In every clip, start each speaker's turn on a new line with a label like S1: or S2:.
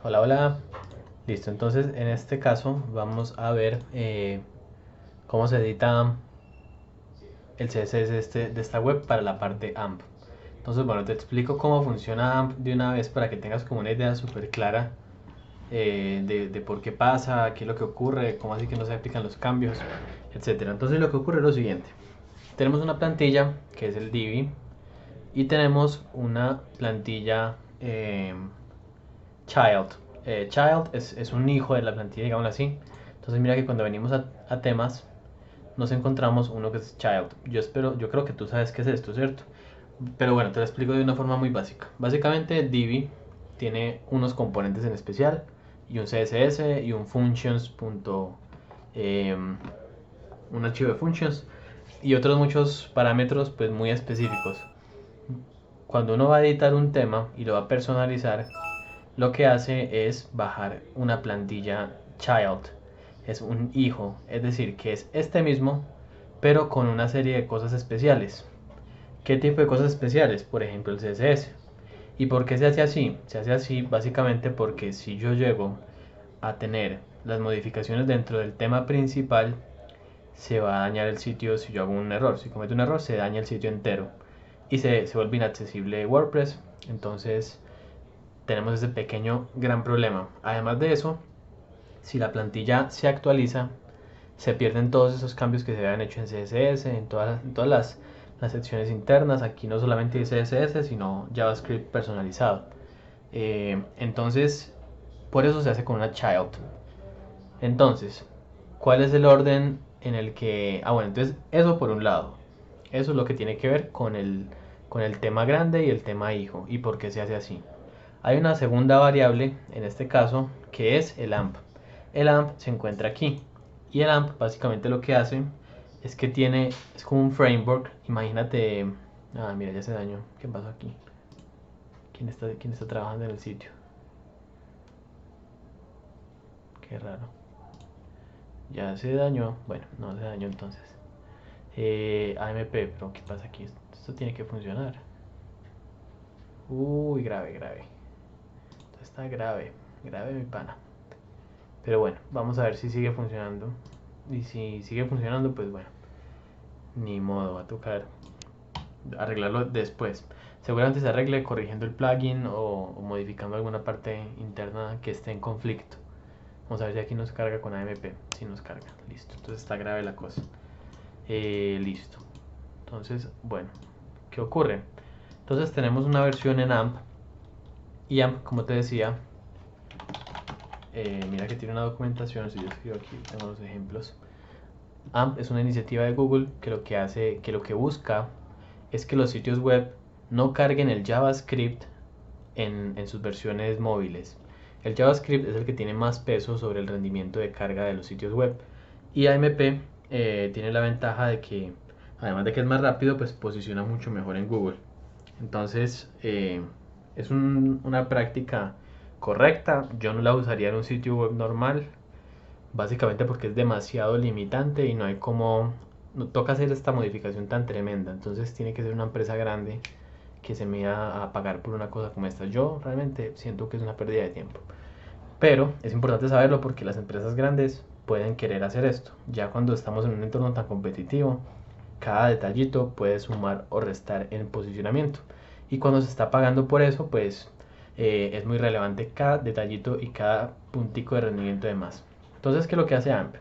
S1: Hola, hola. Listo, entonces en este caso vamos a ver cómo se edita el CSS de esta web para la parte AMP. Entonces, bueno, te explico cómo funciona AMP de una vez para que tengas como una idea súper clara de por qué pasa, qué es lo que ocurre, cómo así que no se aplican los cambios, etcétera. Entonces lo que ocurre es lo siguiente. Tenemos una plantilla que es el Divi y tenemos una plantilla child. Child es un hijo de la plantilla, digámoslo así. Entonces mira que cuando venimos a temas nos encontramos uno que es child. Yo creo que tú sabes qué es esto, ¿cierto? Pero bueno, te lo explico de una forma muy básica. Básicamente Divi tiene unos componentes en especial y un CSS y un functions. Un archivo de functions y otros muchos parámetros pues muy específicos. Cuando uno va a editar un tema y lo va a personalizar, lo que hace es bajar una plantilla child. Es un hijo, es decir, que es este mismo, pero con una serie de cosas especiales. ¿Qué tipo de cosas especiales? Por ejemplo, el CSS. ¿Y por qué se hace así? Se hace así básicamente porque si yo llego a tener las modificaciones dentro del tema principal, se va a dañar el sitio si yo hago un error. Si cometo un error, se daña el sitio entero y se vuelve inaccesible WordPress. Entonces, tenemos ese pequeño gran problema. Además de eso, si la plantilla se actualiza, se pierden todos esos cambios que se habían hecho en CSS, en todas las secciones internas. Aquí no solamente hay CSS, sino JavaScript personalizado. Entonces, por eso se hace con una child. Entonces, ¿cuál es el orden en el que... Ah, bueno, entonces eso por un lado. Eso es lo que tiene que ver con el tema grande y el tema hijo y por qué se hace así. Hay una segunda variable, en este caso, que es el AMP. El AMP se encuentra aquí. Y el AMP básicamente lo que hace es que es como un framework. Imagínate... Ah, mira, ya se dañó. ¿Qué pasó aquí? Quién está trabajando en el sitio? Qué raro. Ya se dañó. Bueno, no se dañó entonces. AMP, pero ¿qué pasa aquí? Esto tiene que funcionar. Uy, grave, grave. Esto está grave. Grave, mi pana. Pero bueno, vamos a ver si sigue funcionando. Y si sigue funcionando, pues bueno, ni modo, va a tocar arreglarlo después. Seguramente se arregle corrigiendo el plugin o modificando alguna parte interna que esté en conflicto. Vamos a ver si aquí nos carga con AMP. Si nos carga, listo. Entonces está grave la cosa. Listo. Entonces, bueno, ¿qué ocurre? Entonces tenemos una versión en AMP. Y AMP, como te decía, mira que tiene una documentación. Si yo escribo aquí, tengo los ejemplos. AMP es una iniciativa de Google que lo que busca es que los sitios web no carguen el JavaScript en sus versiones móviles. El JavaScript es el que tiene más peso sobre el rendimiento de carga de los sitios web. Y AMP tiene la ventaja de que, además de que es más rápido, pues posiciona mucho mejor en Google. Entonces, es una práctica correcta. Yo no la usaría en un sitio web normal, básicamente porque es demasiado limitante y no hay como... No toca hacer esta modificación tan tremenda. Entonces tiene que ser una empresa grande que se mida a pagar por una cosa como esta. Yo realmente siento que es una pérdida de tiempo. Pero es importante saberlo porque las empresas grandes pueden querer hacer esto. Ya cuando estamos en un entorno tan competitivo, cada detallito puede sumar o restar en posicionamiento. Y cuando se está pagando por eso, pues es muy relevante cada detallito y cada puntico de rendimiento de más. Entonces, ¿qué es lo que hace AMP?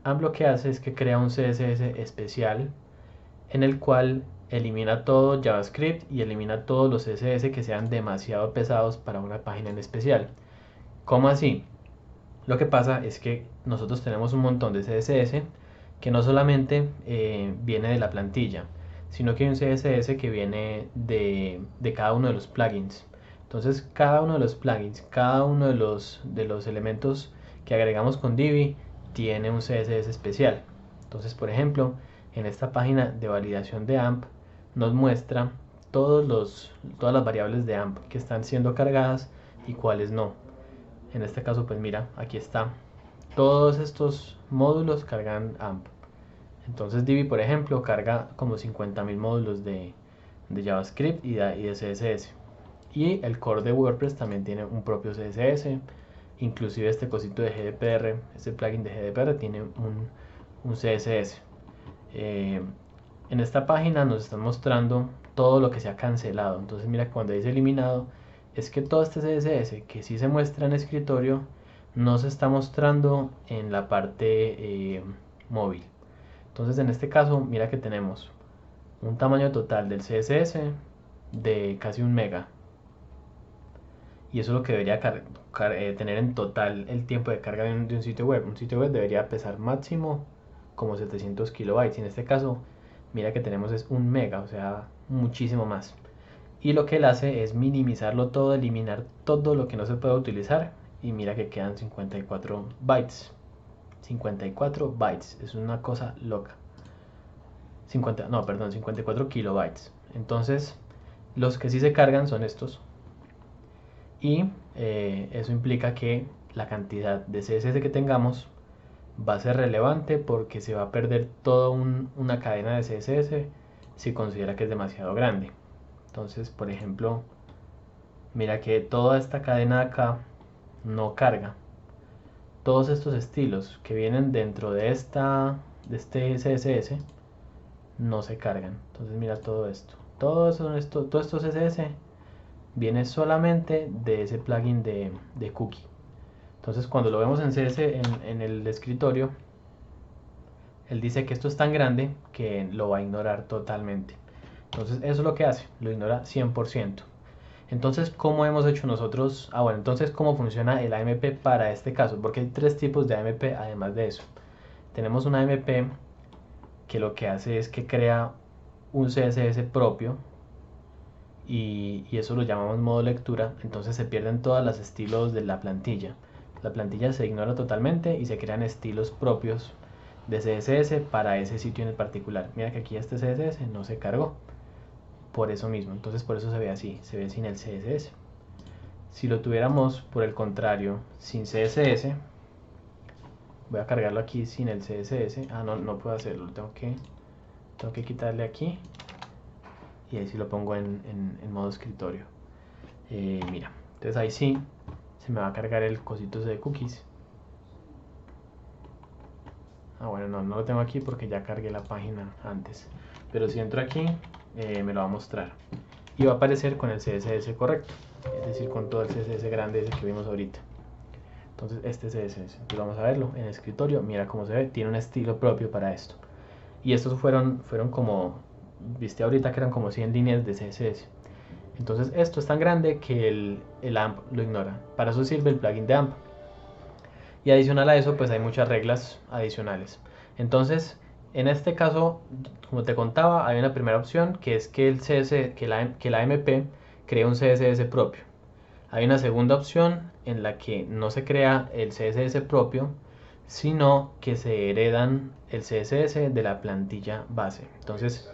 S1: AMP lo que hace es que crea un CSS especial en el cual elimina todo JavaScript y elimina todos los CSS que sean demasiado pesados para una página en especial. ¿Cómo así? Lo que pasa es que nosotros tenemos un montón de CSS que no solamente viene de la plantilla, sino que hay un CSS que viene de cada uno de los plugins. Entonces, cada uno de los plugins, cada uno de los elementos que agregamos con Divi tiene un CSS especial. Entonces, por ejemplo, en esta página de validación de AMP nos muestra todas las variables de AMP que están siendo cargadas y cuáles no. En este caso, pues mira, aquí está. Todos estos módulos cargan AMP. Entonces Divi, por ejemplo, carga como 50.000 módulos de JavaScript y de CSS. Y el core de WordPress también tiene un propio CSS. Inclusive este cosito de GDPR, este plugin de GDPR tiene un CSS. En esta página nos están mostrando todo lo que se ha cancelado. Entonces mira, cuando dice eliminado, es que todo este CSS que sí se muestra en escritorio no se está mostrando en la parte móvil. Entonces en este caso mira que tenemos un tamaño total del CSS de casi 1 mega, y eso es lo que debería tener en total el tiempo de carga de un sitio web. Un sitio web debería pesar máximo como 700 kilobytes, y en este caso mira que tenemos es 1 mega, o sea, muchísimo más. Y lo que él hace es minimizarlo todo, eliminar todo lo que no se puede utilizar, y mira que quedan 54 bytes. 54 bytes, es una cosa loca. 54 kilobytes. Entonces, los que sí se cargan son estos. Y eso implica que la cantidad de CSS que tengamos va a ser relevante, porque se va a perder toda una cadena de CSS si considera que es demasiado grande. Entonces, por ejemplo, mira que toda esta cadena de acá no carga. Todos estos estilos que vienen dentro de este CSS no se cargan. Entonces mira todo esto. Todo esto CSS viene solamente de ese plugin de cookie. Entonces cuando lo vemos en CSS en el escritorio, él dice que esto es tan grande que lo va a ignorar totalmente. Entonces eso es lo que hace, lo ignora 100%. Entonces, ¿cómo hemos hecho nosotros? Bueno, entonces, ¿cómo funciona el AMP para este caso? Porque hay 3 tipos de AMP además de eso. Tenemos una AMP que lo que hace es que crea un CSS propio, y eso lo llamamos modo lectura. Entonces se pierden todos los estilos de la plantilla. La plantilla se ignora totalmente y se crean estilos propios de CSS para ese sitio en el particular. Mira que aquí este CSS no se cargó por eso mismo, entonces por eso se ve así, se ve sin el CSS. Si lo tuviéramos por el contrario sin CSS, voy a cargarlo aquí sin el CSS. No puedo hacerlo, tengo que quitarle aquí, y ahí sí lo pongo en modo escritorio. Mira, entonces ahí sí se me va a cargar el cosito de cookies. Bueno, no lo tengo aquí porque ya cargué la página antes, pero si entro aquí me lo va a mostrar y va a aparecer con el CSS correcto, es decir, con todo el CSS grande ese que vimos ahorita. Entonces este CSS, entonces vamos a verlo en el escritorio. Mira cómo se ve, tiene un estilo propio para esto. Y estos fueron como, viste ahorita que eran como 100 líneas de CSS. Entonces esto es tan grande que el AMP lo ignora. Para eso sirve el plugin de AMP. Y adicional a eso, pues hay muchas reglas adicionales. Entonces, en este caso, como te contaba, hay una primera opción, que es que la AMP cree un CSS propio. Hay una segunda opción en la que no se crea el CSS propio, sino que se heredan el CSS de la plantilla base. Entonces,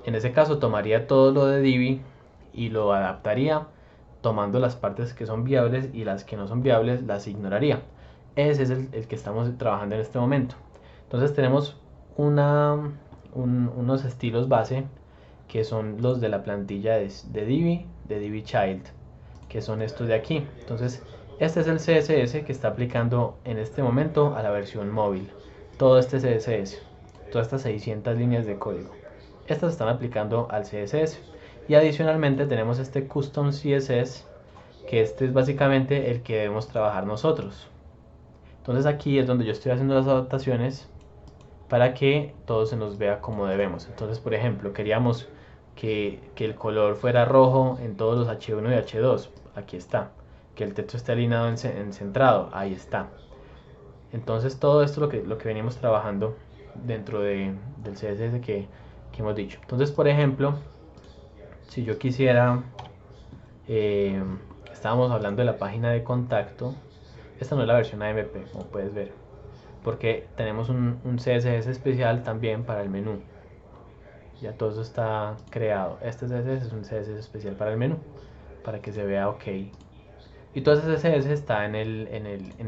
S1: en ese caso tomaría todo lo de Divi y lo adaptaría, tomando las partes que son viables, y las que no son viables las ignoraría. Ese es el que estamos trabajando en este momento. Entonces tenemos unos estilos base que son los de la plantilla de Divi Child, que son estos de aquí. Entonces este es el CSS que está aplicando en este momento a la versión móvil. Todo este CSS, todas estas 600 líneas de código, estas están aplicando al CSS. Y adicionalmente tenemos este custom CSS, que este es básicamente el que debemos trabajar nosotros. Entonces aquí es donde yo estoy haciendo las adaptaciones para que todo se nos vea como debemos. Entonces, por ejemplo, queríamos que el color fuera rojo en todos los H1 y H2. Aquí está. Que el texto esté alineado en centrado. Ahí está. Entonces todo esto lo que venimos trabajando dentro del CSS que hemos dicho. Entonces, por ejemplo, si yo quisiera, estábamos hablando de la página de contacto. Esta no es la versión AMP, como puedes ver, porque tenemos un CSS especial también para el menú. Ya todo eso está creado. Este CSS es un CSS especial para el menú, para que se vea ok. Y todo ese CSS está en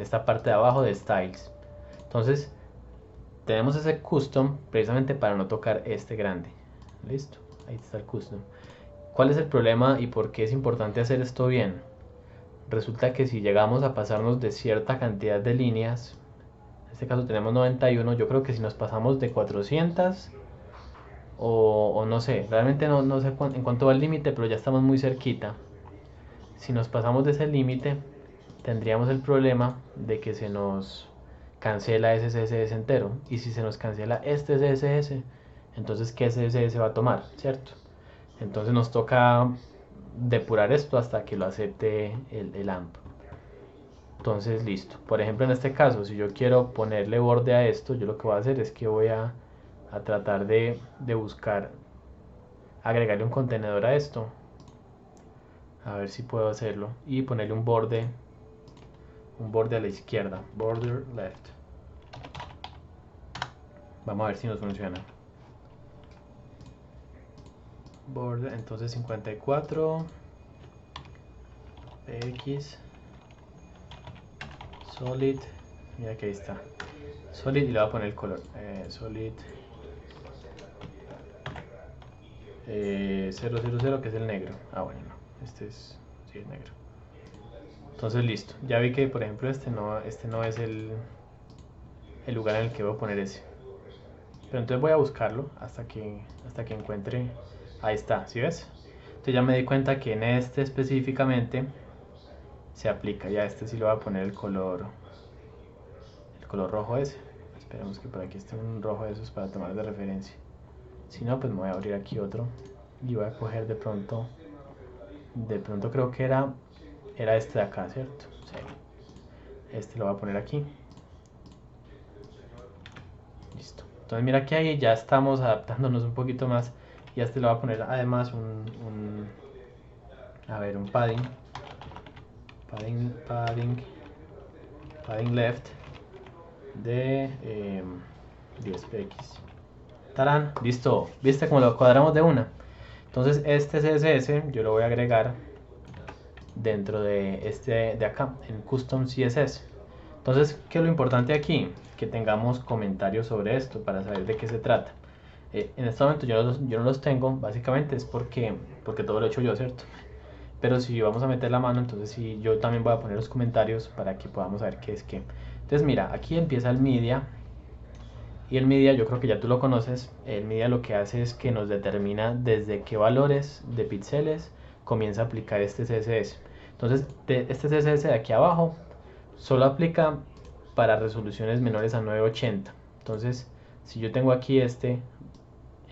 S1: esta parte de abajo de Styles. Entonces tenemos ese custom precisamente para no tocar este grande. Listo, ahí está el custom. ¿Cuál es el problema y por qué es importante hacer esto bien? Resulta que si llegamos a pasarnos de cierta cantidad de líneas, en este caso tenemos 91, yo creo que si nos pasamos de 400 o no sé, realmente no sé en cuánto va el límite, pero ya estamos muy cerquita. Si nos pasamos de ese límite, tendríamos el problema de que se nos cancela ese CSS entero. Y si se nos cancela este CSS, entonces ¿qué CSS va a tomar? ¿Cierto? Entonces nos toca depurar esto hasta que lo acepte el AMP. Entonces listo. Por ejemplo, en este caso, si yo quiero ponerle borde a esto, yo lo que voy a hacer es que voy a tratar de buscar, agregarle un contenedor a esto. A ver si puedo hacerlo. Y ponerle un borde a la izquierda. Border left. Vamos a ver si nos funciona. Border, entonces 54 px solid, mira que ahí está solid, y le voy a poner el color solid 000, que es el negro. Ah, bueno, no, este es, sí, es negro. Entonces listo, ya vi que por ejemplo este no es el lugar en el que voy a poner ese, pero entonces voy a buscarlo hasta que encuentre. Ahí está, ¿sí ves? Entonces ya me di cuenta que en este específicamente se aplica. Ya este sí lo voy a poner el color rojo ese. Esperemos que por aquí esté un rojo de esos para tomar de referencia. Si no, pues me voy a abrir aquí otro y voy a coger de pronto creo que era este de acá, ¿cierto? Sí. Este lo voy a poner aquí. Listo. Entonces mira que ahí ya estamos adaptándonos un poquito más. Y a este le voy a poner además un padding left de 10px. Tarán, listo. ¿Viste cómo lo cuadramos de una? Entonces este CSS yo lo voy a agregar dentro de este de acá, en Custom CSS. Entonces, ¿qué es lo importante aquí? Que tengamos comentarios sobre esto para saber de qué se trata. En este momento yo no los tengo, básicamente es porque todo lo he hecho yo, ¿cierto? Pero si vamos a meter la mano, entonces sí, yo también voy a poner los comentarios para que podamos saber qué es qué. Entonces mira, aquí empieza el media. Y el media, yo creo que ya tú lo conoces. El media lo que hace es que nos determina desde qué valores de píxeles comienza a aplicar este CSS. Entonces, este CSS de aquí abajo solo aplica para resoluciones menores a 980. Entonces, si yo tengo aquí este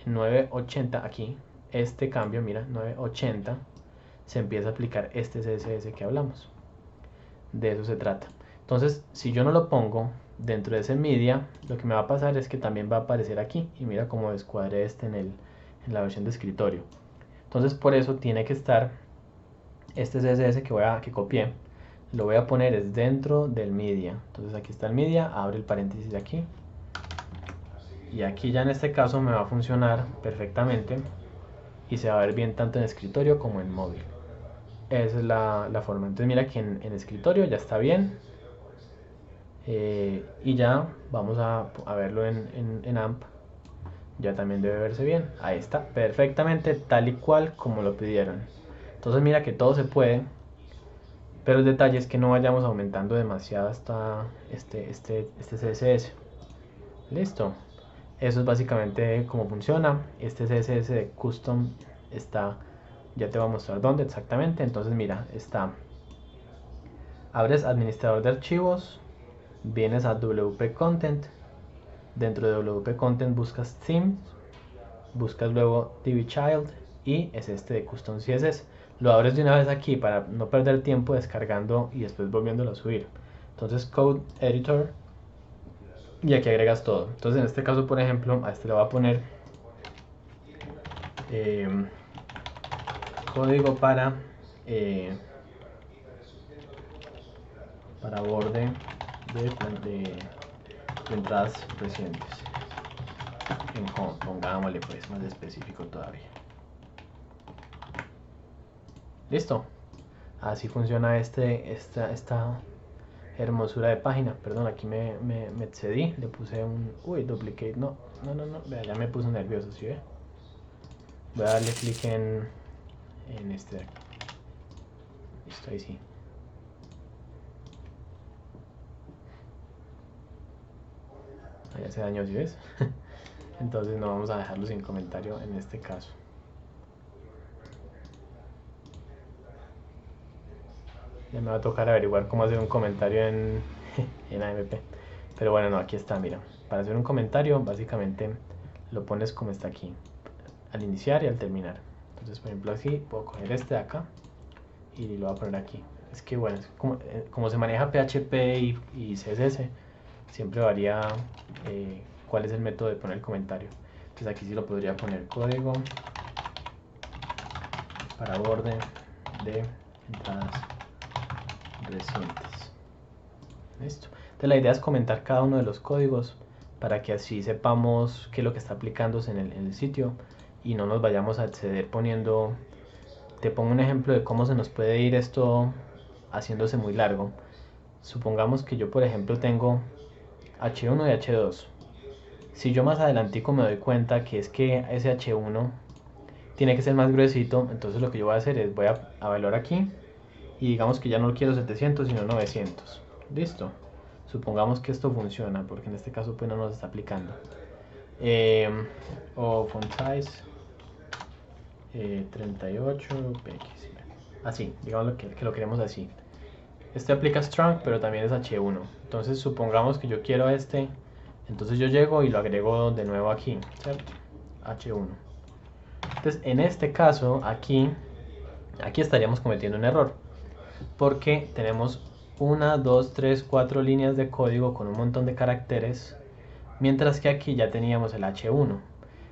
S1: 980, aquí, este cambio, mira, 980, se empieza a aplicar este CSS que hablamos. De eso se trata. Entonces, si yo no lo pongo dentro de ese media, lo que me va a pasar es que también va a aparecer aquí. Y mira cómo descuadré este en la versión de escritorio. Entonces, por eso tiene que estar este CSS que copié. Lo voy a poner es dentro del media. Entonces aquí está el media, abre el paréntesis de aquí. Y aquí ya en este caso me va a funcionar perfectamente. Y se va a ver bien tanto en escritorio como en móvil. Esa es la forma. Entonces mira que en escritorio ya está bien. Y ya vamos a verlo en AMP. Ya también debe verse bien. Ahí está, perfectamente tal y cual como lo pidieron. Entonces mira que todo se puede. Pero el detalle es que no vayamos aumentando demasiado hasta este CSS. Listo. Eso es básicamente cómo funciona. Este CSS de custom está, ya te voy a mostrar dónde exactamente. Entonces mira, está, abres administrador de archivos, vienes a WP Content, dentro de WP Content buscas Themes, buscas luego DB Child y es este de Custom CSS. Lo abres de una vez aquí para no perder tiempo descargando y después volviéndolo a subir. Entonces Code Editor y aquí agregas todo. Entonces en este caso, por ejemplo, a este le voy a poner código para borde de entradas recientes. Pongámosle pues más específico todavía. Listo. Así funciona esta hermosura de página. Perdón, aquí me excedí. Le puse un... Uy, duplicate. No. Vea, ya me puse nervioso, ¿sí ve? Voy a darle clic en en este de aquí. Listo, ahí sí. Ya se dañó, ¿sí ves? Entonces no vamos a dejarlo sin comentario en este caso. Ya me va a tocar averiguar cómo hacer un comentario en, en AMP. Pero bueno, no, aquí está, mira. Para hacer un comentario, básicamente lo pones como está aquí, al iniciar y al terminar. Entonces, por ejemplo, así puedo coger este de acá y lo voy a poner aquí. Es que bueno, es como se maneja PHP y CSS, siempre varía cuál es el método de poner el comentario. Entonces aquí sí lo podría poner código para borde de entradas recientes. Listo. Entonces la idea es comentar cada uno de los códigos para que así sepamos qué es lo que está aplicándose en el sitio y no nos vayamos a exceder poniendo. Te pongo un ejemplo de cómo se nos puede ir esto haciéndose muy largo. Supongamos que yo, por ejemplo, tengo H1 y H2. Si yo más adelantico me doy cuenta que es que ese H1 tiene que ser más gruesito, entonces lo que yo voy a hacer es voy a evaluar aquí y digamos que ya no lo quiero 700 sino 900. Listo. Supongamos que esto funciona porque en este caso pues no nos está aplicando. O font size 38 px. Así, digamos que lo queremos así. Este aplica strong pero también es H1. Entonces supongamos que yo quiero este. Entonces yo llego y lo agrego de nuevo aquí, ¿cierto? H1. Entonces en este caso aquí estaríamos cometiendo un error porque tenemos 1, 2, 3, 4 líneas de código con un montón de caracteres, mientras que aquí ya teníamos el H1.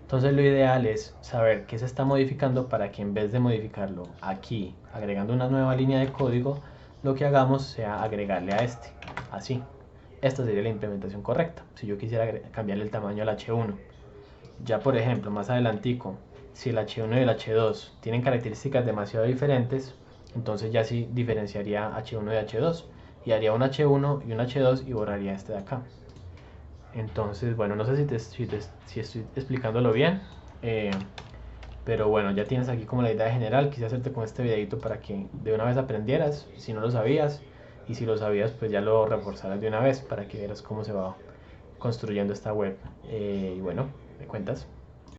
S1: Entonces lo ideal es saber qué se está modificando para que en vez de modificarlo aquí agregando una nueva línea de código, lo que hagamos sea agregarle a este, así. Esta sería la implementación correcta si yo quisiera cambiarle el tamaño al H1. Ya por ejemplo, más adelantico, si el H1 y el H2 tienen características demasiado diferentes, entonces ya sí diferenciaría H1 de H2 y haría un H1 y un H2 y borraría este de acá. Entonces, bueno, no sé si estoy explicándolo bien, pero bueno, ya tienes aquí como la idea general. Quise hacerte con este videito para que de una vez aprendieras, si no lo sabías, y si lo sabías, pues ya lo reforzaras de una vez para que vieras cómo se va construyendo esta web. Y bueno, me cuentas.